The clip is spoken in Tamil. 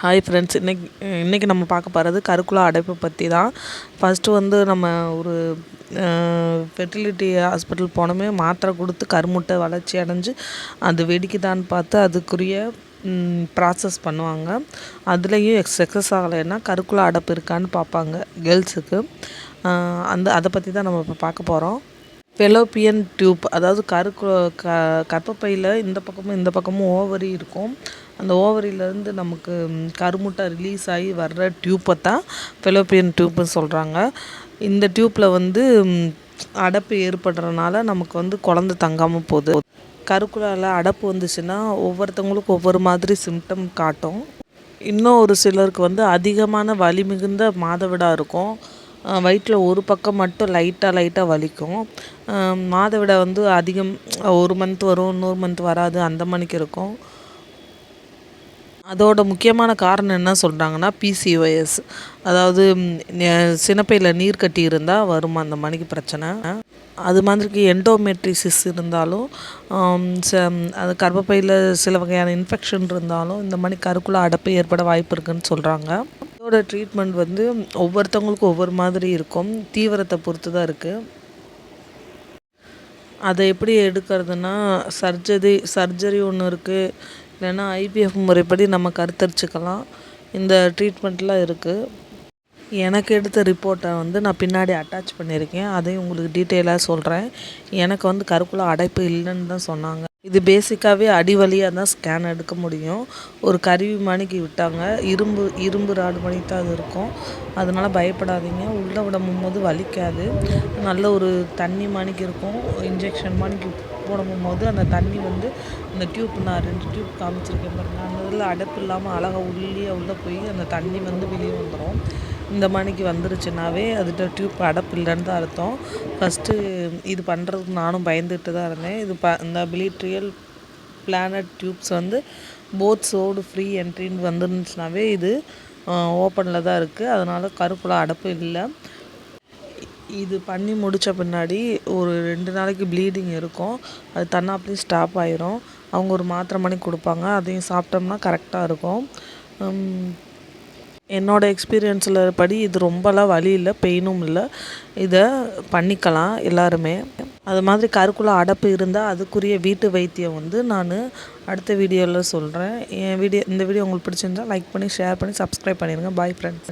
ஹாய் ஃப்ரெண்ட்ஸ், இன்றைக்கி நம்ம பார்க்க போகிறது கருக்குழா அடைப்பு பற்றி தான். ஃபஸ்ட்டு வந்து நம்ம ஒரு ஃபெர்டிலிட்டி ஹாஸ்பிட்டல் போனோமே, மாத்திரை கொடுத்து கருமுட்டை வளர்ச்சி அடைஞ்சு அது வெடிக்குதான்னு பார்த்து அதுக்குரிய ப்ராசஸ் பண்ணுவாங்க. அதுலேயும் சக்ஸஸ் ஆகலைன்னா கருக்குழா அடைப்பு இருக்கான்னு பார்ப்பாங்க கேர்ள்ஸுக்கு. அதை பற்றி தான் நம்ம இப்போ பார்க்க போகிறோம். ஃபெலோப்பியன் டியூப், அதாவது கர்ப்பப்பையில் இந்த பக்கமும் ஓவரி இருக்கும். அந்த ஓவரியிலேருந்து நமக்கு கருமுட்டை ரிலீஸ் ஆகி வர்ற டியூப்பை தான் ஃபெலோப்பியன் டியூப்னு சொல்கிறாங்க. இந்த டியூப்பில் வந்து அடைப்பு ஏற்படுறதுனால நமக்கு வந்து குழந்தை தங்காமல் போகுது. கருக்குழாவில் அடைப்பு வந்துச்சுன்னா ஒவ்வொருத்தவங்களுக்கும் ஒவ்வொரு மாதிரி சிம்டம் காட்டும். இன்னும் ஒரு சிலருக்கு வந்து அதிகமான வலி மிகுந்த மாதவிடாய் இருக்கும். வயிற்றில் ஒரு பக்கம் மட்டும் லைட்டாக வலிக்கும். மாதவிடாய் வந்து அதிகம், ஒரு மந்த் வரும், இன்னொரு மந்த் வராது, அந்த மணிக்கு இருக்கும். அதோட முக்கியமான காரணம் என்ன சொல்கிறாங்கன்னா பிசிஓஎஸ், அதாவது சினப்பையில் நீர் கட்டி இருந்தால் வருமா அந்த மணிக்கு பிரச்சனை. அது மாதிரிக்கு எண்டோமெட்ரிசிஸ் இருந்தாலும், அது கர்ப்பப்பையில் சில வகையான இன்ஃபெக்ஷன் இருந்தாலும் இந்த மாதிரி கருக்குழா அடைப்பு ஏற்பட வாய்ப்பு இருக்குதுன்னு சொல்கிறாங்க. இதோட ட்ரீட்மெண்ட் வந்து ஒவ்வொருத்தவங்களுக்கும் ஒவ்வொரு மாதிரி இருக்கும், தீவிரத்தை பொறுத்து தான் இருக்குது. அதை எப்படி எடுக்கிறதுனா சர்ஜரி ஒன்று இருக்குது, இல்லைன்னா ஐபிஎஃப் முறைப்படி நம்ம கருத்தரிச்சுக்கலாம். இந்த ட்ரீட்மெண்ட்லாம் இருக்குது. எனக்கு எடுத்த ரிப்போர்ட்டை வந்து நான் பின்னாடி அட்டாச் பண்ணியிருக்கேன், அதையும் உங்களுக்கு டீட்டெயிலாக சொல்கிறேன். எனக்கு வந்து கருக்குழா அடைப்பு இல்லைன்னு தான் சொன்னாங்க. இது பேசிக்காகவே அடிவலியாக தான் ஸ்கேன் எடுக்க முடியும். ஒரு கருவி மணிக்கு விட்டாங்க, இரும்பு ராடு மணிக்கு தான் அது இருக்கும். அதனால் பயப்படாதீங்க, உள்ளே விடும்போது வலிக்காது. நல்ல ஒரு தண்ணி மணிக்கு இருக்கும். இன்ஜெக்ஷன் மணிக்கு போடும்போது அந்த தண்ணி வந்து அந்த டியூப், நான் 2 டியூப் காமிச்சிருக்கேன் பாருங்கள், அந்த இதில் அடைப்பு இல்லாமல் அழகாக உள்ளே போய் அந்த தண்ணி வந்து வெளியே வந்துடும். இந்த மணிக்கு வந்துருச்சுனாவே அதுகிட்ட டியூப் அடைப்பு இல்லைன்னு தான் அர்த்தம். ஃபஸ்ட்டு இது பண்ணுறதுக்கு நானும் பயந்துட்டு தான் இருந்தேன். இந்த பிலிட்ரியல் பிளானட் டியூப்ஸ் வந்து போத் சோடு ஃப்ரீ என்ட்ரின்னு வந்துருந்துச்சுனாவே இது ஓப்பனில் தான் இருக்குது. அதனால் கருக்குழா அடைப்பு இல்லை. இது பண்ணி முடித்த பின்னாடி ஒரு 2 நாளைக்கு ப்ளீடிங் இருக்கும். அது தன்னாப்லேயே ஸ்டாப் ஆயிரும். அவங்க ஒரு மாத்திரை மணி கொடுப்பாங்க, அதையும் சாப்பிட்டோம்னா கரெக்டாக இருக்கும். என்னோடய எக்ஸ்பீரியன்ஸில் படி இது ரொம்பலாம் வலி இல்லை, பெயினும் இல்லை. இதை பண்ணிக்கலாம் எல்லாருமே. அது மாதிரி கருக்குழா அடைப்பு இருந்தால் அதுக்குரிய வீட்டு வைத்தியம் வந்து நான் அடுத்த வீடியோவில் சொல்கிறேன். இந்த வீடியோ உங்களுக்கு பிடிச்சிருந்தால் லைக் பண்ணி, ஷேர் பண்ணி, சப்ஸ்கிரைப் பண்ணிடுங்க. Bye friends.